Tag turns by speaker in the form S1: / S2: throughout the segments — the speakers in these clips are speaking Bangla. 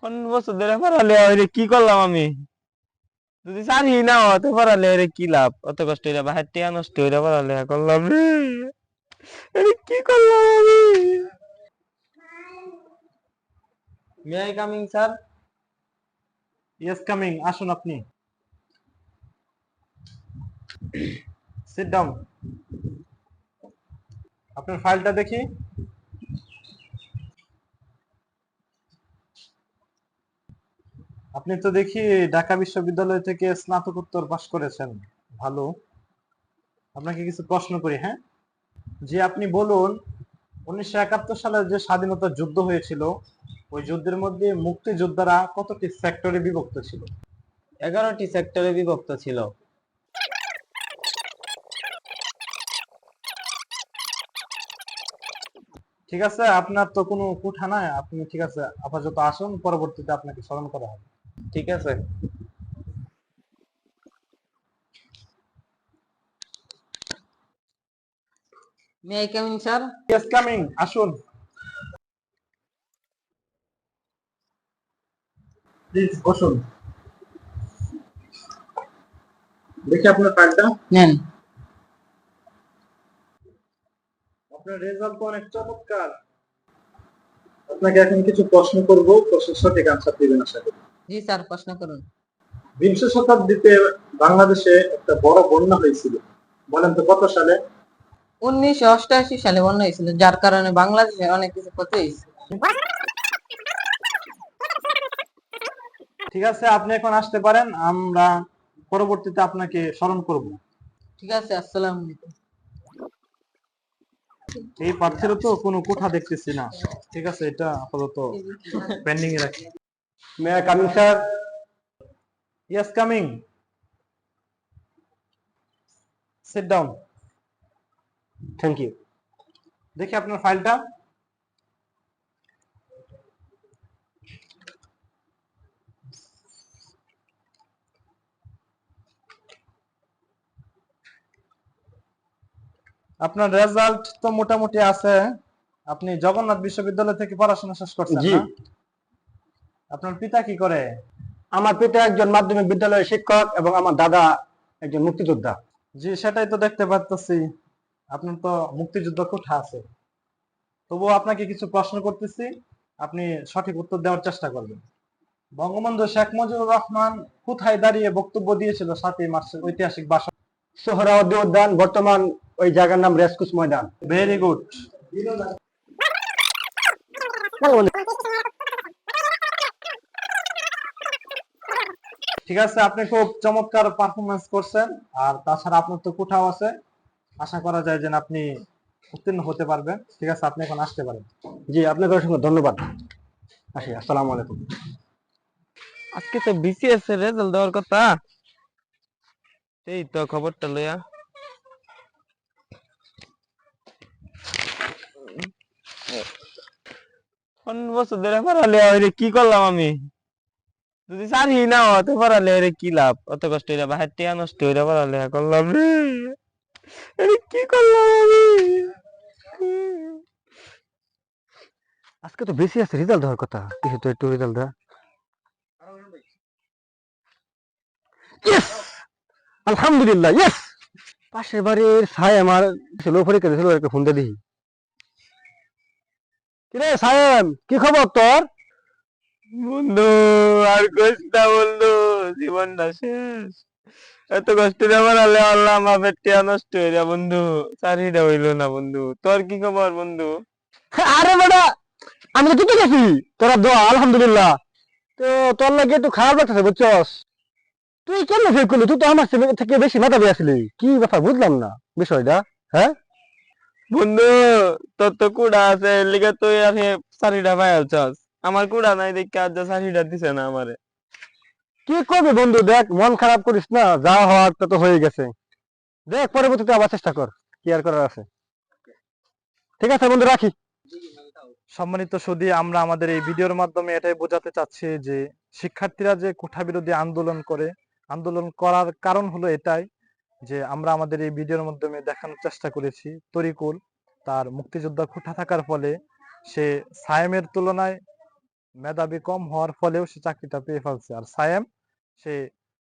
S1: অন্য বছর ধরে পড়ালে রে কি করলাম আমি? যদি সারি না হতে পড়ালে রে কি লাভ? অত কষ্ট হইরা বাহির টিয়া নষ্ট হইরা পড়ালে করলাম রে। আরে কি করলাম আমি? মে I coming sir?
S2: Yes coming, আসুন আপনি। Sit down. আপনার ফাইলটা দেখি। আপনি তো দেখি ঢাকা বিশ্ববিদ্যালয় থেকে স্নাতকোত্তর পাশ করেছেন। ভালো। আপনাকে কিছু প্রশ্ন করি, হ্যাঁ? জি, আপনি বলুন 1971 সালে যে স্বাধীনতা যুদ্ধ হয়েছিল, ওই যুদ্ধের মধ্যে মুক্তিযোদ্ধারা কতটি সেক্টরে বিভক্ত ছিল?
S1: 11টি সেক্টরে বিভক্ত ছিল।
S2: ঠিক আছে, আপনার তো কোনো কুঠা নাই, আপনি ঠিক আছে আপাতত আসুন, পরবর্তীতে আপনাকে স্মরণ করা হবে।
S1: ঠিক আছে। মে I coming sir?
S2: Yes coming, আসুন প্লিজ, বসুন। দেখি আপনার ফাইলটা।
S1: নেন।
S2: আপনার রেজাল্ট তো অনেক চমৎকার। আপনাকে এখন কিছু প্রশ্ন করব, প্রশ্নের সঠিক আনসার দিবেন আশা করি।
S1: জি স্যার, প্রশ্ন করুন।
S2: বিংশ শতাব্দীতে বাংলাদেশে একটা বড় বন্যা হয়েছিল, বলেন তো কত সালে?
S1: 1988 সালে বন্যা হয়েছিল, যার কারণে বাংলাদেশে অনেক কিছু ক্ষতি হয়েছে।
S2: ঠিক আছে, আপনি এখন আসতে পারেন, আমরা পরবর্তীতে আপনাকে স্মরণ করব।
S1: ঠিক আছে, আসসালামু আলাইকুম।
S2: এই পার্থের তো কোনো কোঠা দেখতেছি না। ঠিক আছে, এটা আপাতত পেন্ডিং এ রাখি।
S3: May I coming sir?
S2: Yes coming, sit down.
S3: Thank you.
S2: দেখি আপনার ফাইলটা। আপনার রেজাল্ট তো মোটামুটি আছে। আপনি জগন্নাথ বিশ্ববিদ্যালয় থেকে পড়াশোনা শেষ করছেন
S3: জি।
S2: না? আপনার পিতা কি করে?
S3: আমার পিতা একজন মাধ্যমিক বিদ্যালয়ের শিক্ষক এবং আমার দাদা একজন মুক্তিযোদ্ধা।
S2: জি, সেটাই তো দেখতে পাচ্ছি। আপনার তো মুক্তিযুদ্ধ কোঠা আছে। তবুও আপনাকে কিছু প্রশ্ন করতেছি, আপনি সঠিক উত্তর দেওয়ার চেষ্টা করবেন। বঙ্গবন্ধু শেখ মুজিবুর রহমান কোথায় দাঁড়িয়ে বক্তব্য দিয়েছিল 7ই মার্চের ঐতিহাসিক ভাষণ?
S3: সোহরাওয়ার্দী উদ্যান, বর্তমান ওই জায়গার নাম রেসকোর্স ময়দান।
S2: Very good. ঠিক আছে, আপনি খুব চমৎকার পারফরমেন্স করছেন। আর তাছাড়া আপনার তো কোঠাও আছে, আশা করা যায় যে আপনি উত্তীর্ণ হতে পারবেন। ঠিক আছে, আপনি এখন আসতে পারেন।
S3: জি, আপনাকে অসংখ্য ধন্যবাদ। আসি, আসসালামু আলাইকুম।
S1: আজকে তো বিসিএস এর রেজাল্ট দেওয়ার কথা, এই তো খবরটা লইয়া। অন্য বছর ধরে পড়ালে রে কি করলাম আমি? যদি সারি না হতে পড়ালে রে কি লাভ? অত কষ্ট হইরা বাহির টিয়া নষ্ট হইরা পড়ালে করলাম রে। আরে কি করলাম আমি?
S3: আজকে তো বেশি আছে, রেজাল্ট দেওয়ার কথা, কিছু তো একটু রেজাল্ট দেওয়া। ইয়েস, আলহামদুলিল্লাহ, ইয়েস। পাশের বাড়ির সাই আমার ছিল, পরীক্ষা দিয়েছিল, একটা ফোন দিয়ে দিই। কিরে সায়েম, কি খবর তোর?
S1: বন্ধু, আর কইস না বন্ধু, জীবনটা শেষ। এত কষ্ট করে পড়ালে আল্লাহ বাপের টিয়া নষ্ট হইরা বন্ধু, চাকরিটা হইলো না বন্ধু। তোর কি খবর বন্ধু?
S3: আরে বেটা, আমি তো জিতে গেছি, তোরা দোয়া আলহামদুলিল্লাহ। তো তোর লাগে একটু খারাপ লাগতেছে বুঝছস। তুই কেন ফেল করলি? তুই তো আমার থেকে বেশি মেধাবী আসলি, কি ব্যাপার বুঝলাম না বিষয়টা। হ্যাঁ,
S1: বন্ধু, তোর তো কুড়া আছে, এর লিগে তুই আর হে চাকরিটা পাইয়াছস। আমার কুড়া নাই দেখে আজ চাকরিটা দিছে না আমারে।
S3: কি করবি বন্ধু, দেখ মন খারাপ করিস না, যা হওয়ার তা তো হয়ে গেছে। দেখ পরবর্তীতে আবার চেষ্টা কর, কি আর করার আছে। ঠিক আছে বন্ধু, রাখি।
S2: সম্মানিত সুধী, আমরা আমাদের এই ভিডিওর মাধ্যমে এটাই বোঝাতে চাচ্ছি যে শিক্ষার্থীরা যে কোঠা বিরোধী আন্দোলন করে, আন্দোলন করার কারণ হলো এটাই যে আমরা আমাদের এই ভিডিওর মাধ্যমে দেখানোর চেষ্টা করেছি তরিকুল তার মুক্তিযোদ্ধা কোঠা থাকার ফলে সে সায়েমের তুলনায় মেধাবী কম হওয়ার ফলেও সে চাকরিটা পেয়ে ফেলছে। আর সায়েম, সে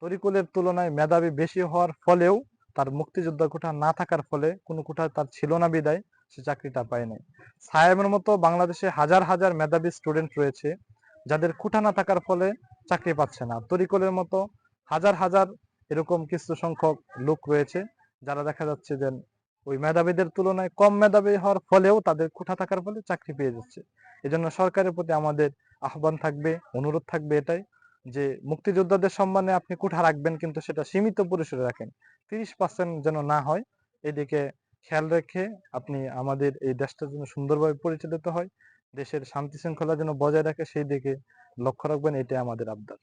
S2: তরিকুলের তুলনায় মেধাবী বেশি হওয়ার ফলেও তার মুক্তিযোদ্ধা কোঠা না থাকার ফলে কোনো কোঠা তার ছিল না বিদায় সে চাকরিটা পায় নাই। সায়েমের মতো বাংলাদেশে হাজার হাজার মেধাবী স্টুডেন্ট রয়েছে যাদের কোঠা না থাকার ফলে চাকরি পাচ্ছে না। তরিকুলের মতো হাজার হাজার এরকম কিছু সংখ্যক লোক রয়েছে যারা দেখা যাচ্ছে যে ওই মেধাবীদের তুলনায় কম মেধাবী হওয়ার ফলেও তাদের কোঠা থাকার ফলে চাকরি পেয়ে যাচ্ছে। এজন্য সরকারের প্রতি আমাদের আহ্বান থাকবে, অনুরোধ থাকবে এটাই, যে মুক্তিযোদ্ধাদের সম্মানে আপনি কোঠা রাখবেন, কিন্তু সেটা সীমিত পরিসরে রাখেন, 30% যেন না হয়। এদিকে খেয়াল রেখে আপনি আমাদের এই দেশটা যেন সুন্দরভাবে পরিচালিত হয়, দেশের শান্তি শৃঙ্খলা যেন বজায় রাখে সেই দিকে লক্ষ্য রাখবেন, এটাই আমাদের আবদার।